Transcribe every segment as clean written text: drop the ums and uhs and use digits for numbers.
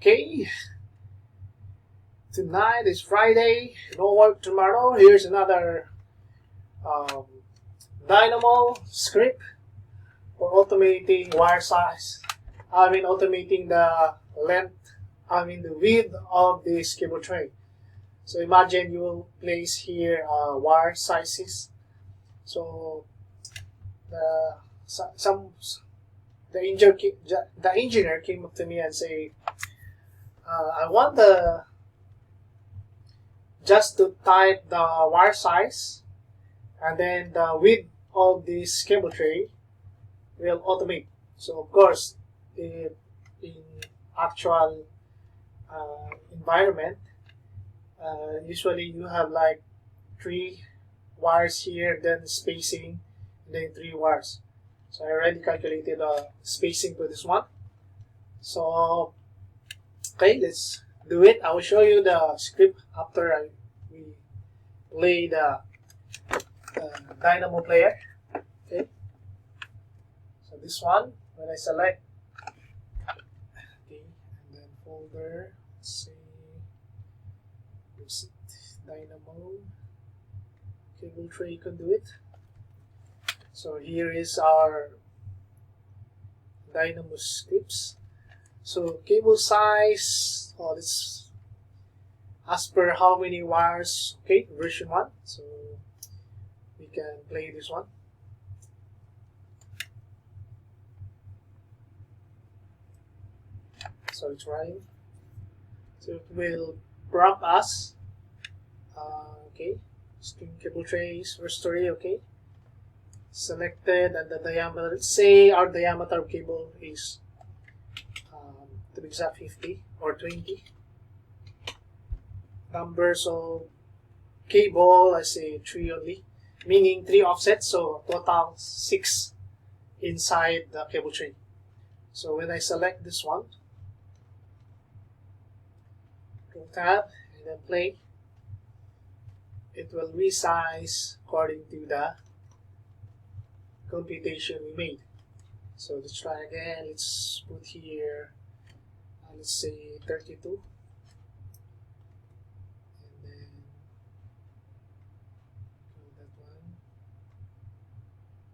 Okay, tonight is Friday, no work tomorrow. Here's another um, Dynamo script for automating wire size. Automating the length, the width of this cable tray. So imagine you will place here wire sizes. So the some the engineer came up to me and say, I want the just to type the wire size and then the width of this cable tray will automate. So of course, if in actual environment, usually you have like 3 wires here, then spacing, then 3 wires. So I already calculated the spacing for this one. So okay, let's do it. I will show you the script after we play the Dynamo player. Okay, so this one, when I select, okay, and then folder, let's say, Dynamo cable tray conduit. So here is our Dynamo scripts. So cable size, it's as per how many wires. Okay, version 1. So we can play this one. So it's running. So it will prompt us. Okay, string cable trays for story. Okay, selected, and the diameter. Let's say our diameter of cable is to be exact 50 or 20. Numbers of cable, I say 3 only, meaning 3 offsets, so total 6 inside the cable tray. So when I select this one, go tab and then play, it will resize according to the computation we made. So let's try again. Let's put here, let's say 32. And then that one,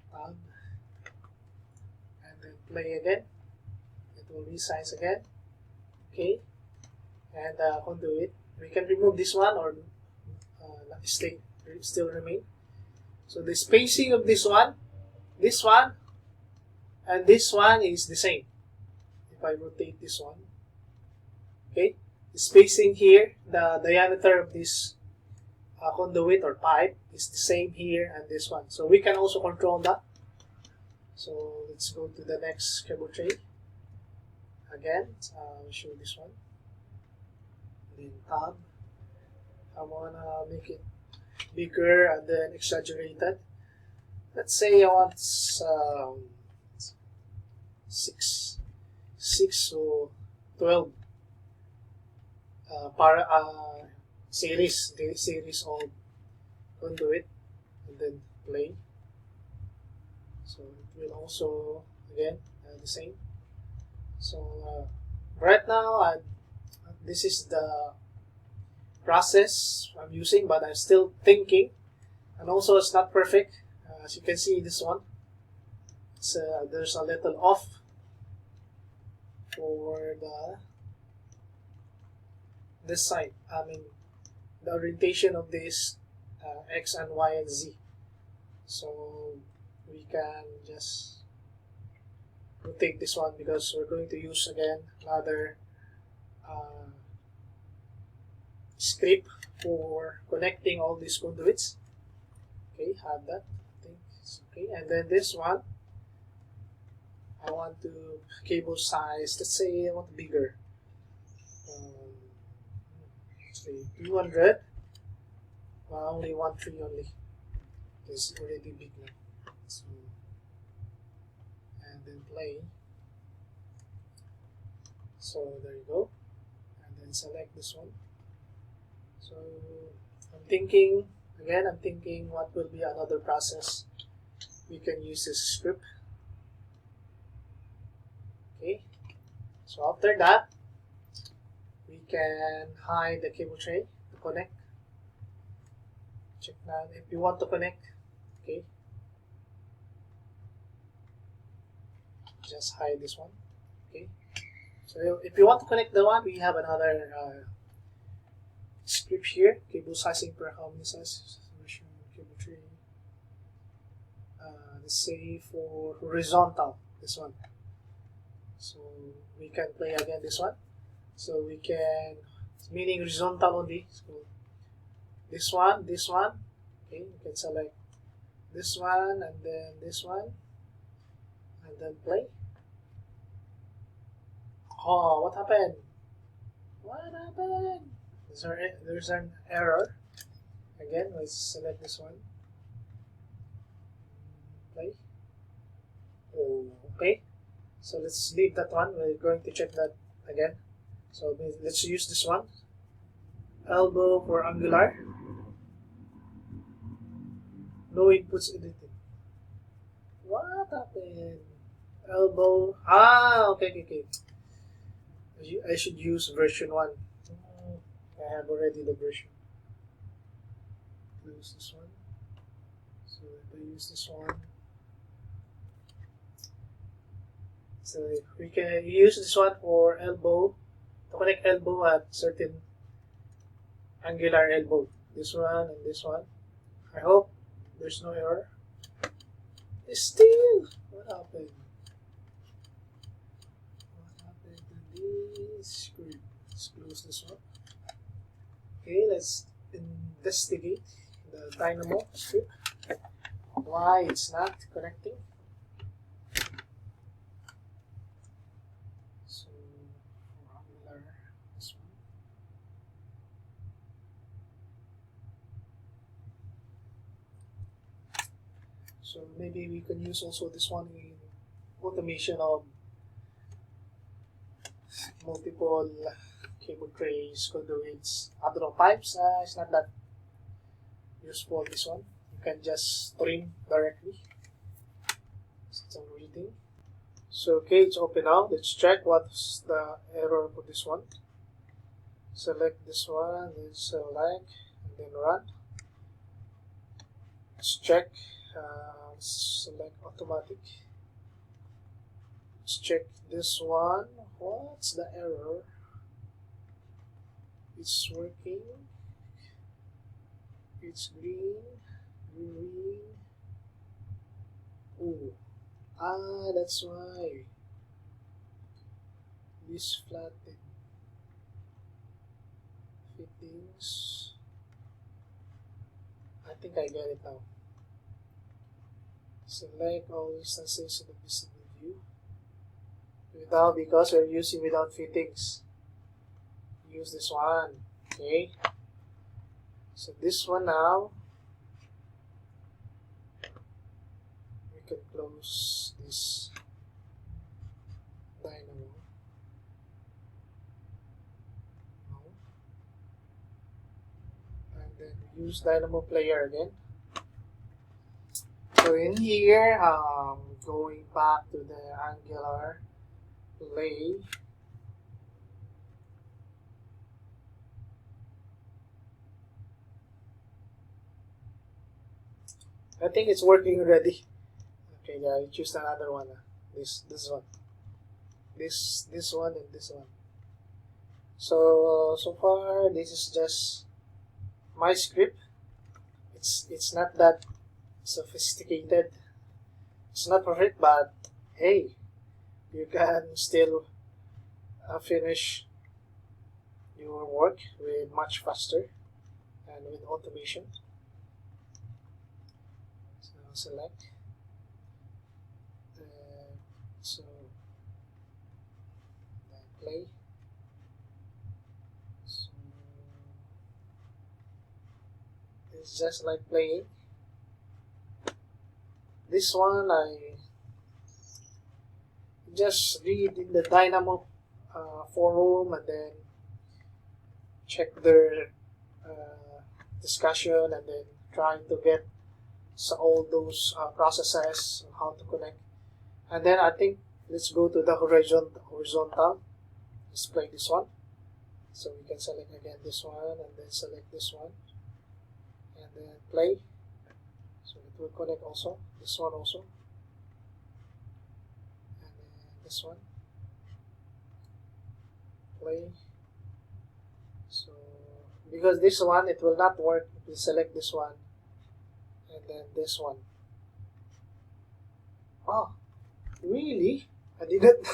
tab, and then play again. It will resize again. Okay, and conduit. We can remove this one or still remain. So the spacing of this one, and this one is the same. If I rotate this one, okay, the spacing here, the diameter of this conduit or pipe is the same here and this one. So we can also control that. So let's go to the next cable tray. Again, I'll show this one. Then tab. I wanna make it bigger and then exaggerated. Let's say I want 6 or 12 series of conduit, and then play. So it will also again the same. So right now this is the process I'm using, but I'm still thinking, and also it's not perfect. As you can see, this one, there's a little off for this side. The orientation of this X and Y and Z. So we can just rotate this one because we're going to use again another script for connecting all these conduits. Okay, have that. I think it's okay. And then this one, I want to cable size. Let's say I want bigger. Say 200. I only want 3 only. It's already big now. So, and then play. So there you go. And then select this one. So I'm thinking what will be another process we can use this script. Okay, so after that, can hide the cable tray to connect. Check now if you want to connect. Okay, just hide this one. Okay, so if you want to connect the one, we have another script here. Cable sizing per how many sizes? Cable tray. Let's say for horizontal, this one. So we can play again this one. So we can, meaning horizontal only. So this one. Okay, you can select this one and then this one, and then play. Oh, what happened? What happened? There's an error. Again, let's select this one. Play. Oh, okay. So let's leave that one. We're going to check that again. So let's use this one. Elbow for angular. No inputs edited. What happened? Elbow. Okay. I should use version 1. I have already the version. Use this one. So if I use this one, so we can use this one for elbow, to connect elbow at certain angular elbow. This one and this one. I hope there's no error. Still, what happened? What happened to this script? Let's close this one. Okay, let's investigate the dynamo script. Why it's not connecting? So for angular, this one. So maybe we can use also this one in automation of multiple cable trays, conduits, I don't know, pipes. It's not that useful, this one. You can just trim directly. Some reading. So okay, it's open now. Let's check what's the error for this one. Select this one, then select, and then run. Let's check. Select automatic. Let's check this one. What's the error? It's working. It's green. Oh, that's why. This flattened fittings. I think I get it now. Select all instances in the visible view. Without, because we're using without fittings. Use this one. Okay. So this one now, we can close this dynamo. No. And then use dynamo player again. So in here, going back to the angular play. I think it's working already. Okay, yeah, I choose another one. This one. This one and this one. So far this is just my script. It's not that sophisticated. It's not perfect, but hey, you can still finish your work with much faster and with automation. So select. So then play. So it's just like playing. This one I just read in the Dynamo forum and then check their discussion and then trying to get all those processes on how to connect. And then I think let's go to the horizontal. Let's play this one. So we can select again this one and then select this one and then play. So it will connect also, this one also, and then this one, play. So because this one, it will not work if we select this one and then this one. Oh, really? I didn't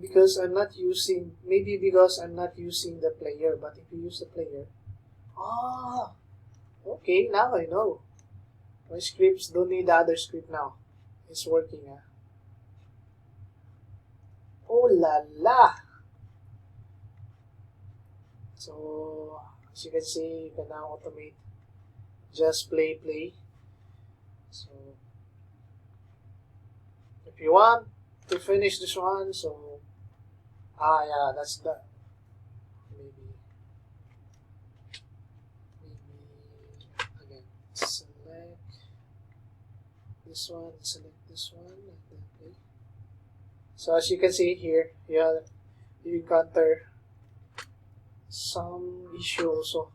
because I'm not using, maybe because I'm not using the player, but if you use the player, oh, okay, now I know. My scripts don't need the other script now. It's working. Oh la la! So, as you can see, you can now automate just play. So, if you want to finish this one, so, yeah, that's the, maybe, again, select this one, and then play. So, as you can see here, you encounter some issue also.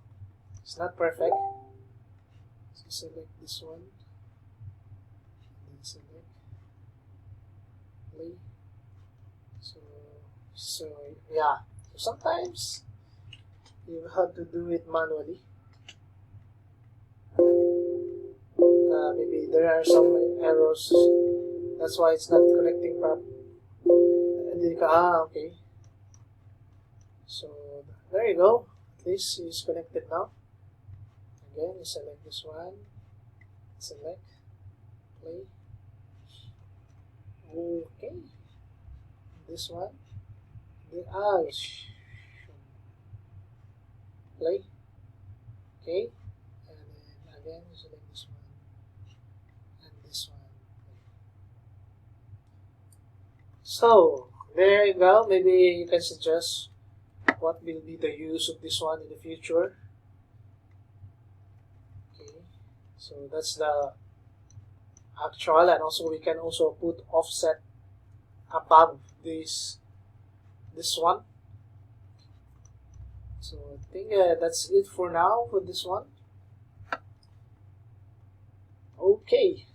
It's not perfect. So, select this one, and then select play. So yeah, so sometimes you have to do it manually. Maybe there are some errors, that's why it's not connecting properly. Okay. So there you go. At least it's connected now. Again, you select this one, select, play. Okay. This one. Play. Okay. And then again, you select this one and this one. So there you go. Maybe you can suggest what will be the use of this one in the future. Okay, so that's the actual, and also we can also put offset above this one. So I think that's it for now for this one. Okay.